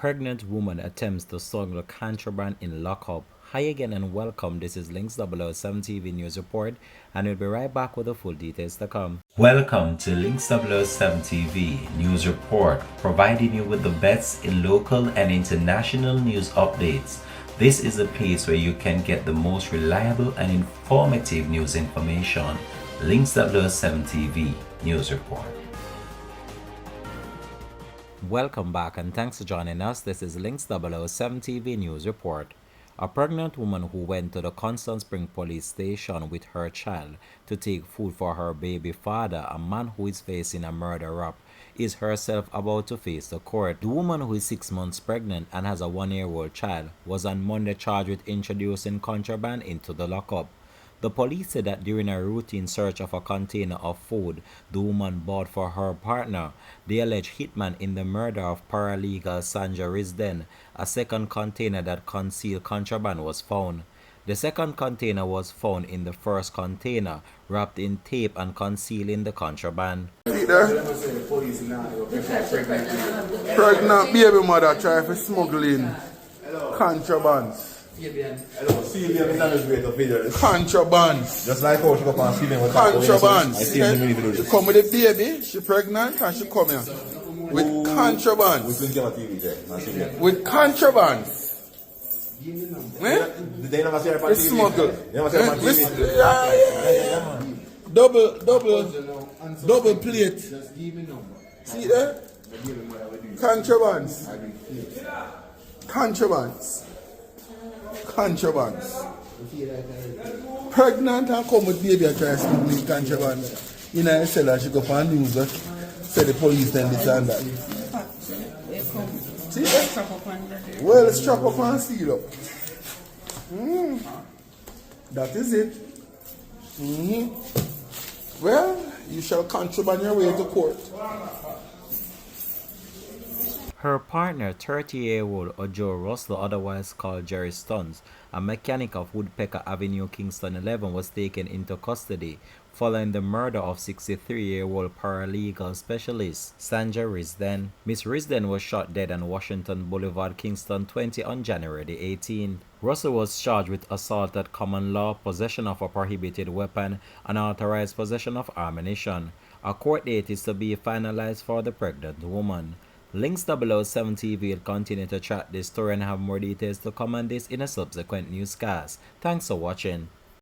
Pregnant woman attempts to smuggle contraband in lockup. Hi again and welcome. This is Links 007 TV News Report, and we'll be right back with the full details to come. Welcome to Links 007 TV News Report, providing you with the best in local and international news updates. This is a place where you can get the most reliable and informative news information. Links 007 TV News Report. Welcome back and thanks for joining us. This is Links 007 TV News Report. A pregnant woman who went to the Constant Spring police station with her child to take food for her baby father, a man who is facing a murder rap, is herself about to face the court. The woman, who is 6 months pregnant and has a 1-year-old child, was on Monday charged with introducing contraband into the lockup. The police said that during a routine search of a container of food the woman bought for her partner, the alleged hitman in the murder of paralegal Sandra Risden, a second container that concealed contraband was found. The second container was found in the first container, wrapped in tape and concealing the contraband. Pregnant baby mother try to smuggle in contrabands. Contrabands. Just like how she go on Steven with contrabands. She come with the baby, she pregnant, and she come here with contrabands. With contrabands. They never see her on TV. Smuggle. They never see her on TV. Double plate. See there? Contrabands. Contrabands. Contrabands. Pregnant and come with baby and try to smuggle contraband. You know, I said that she go for news that said the police and this and that. See that? Well, it's chop up and seal up. That is it. Well, you shall contraband your way to court. Her partner, 30-year-old Ojo Russell, otherwise called Jerry Stuns, a mechanic of Woodpecker Avenue, Kingston 11, was taken into custody following the murder of 63-year-old paralegal specialist Sandra Risden. Miss Risden was shot dead on Washington Boulevard, Kingston 20 on January the 18th. Russell was charged with assault at common law, possession of a prohibited weapon, and unauthorized possession of ammunition. A court date is to be finalized for the pregnant woman. Links 007 TV will continue to track this story and have more details to come on this in a subsequent newscast. Thanks for watching.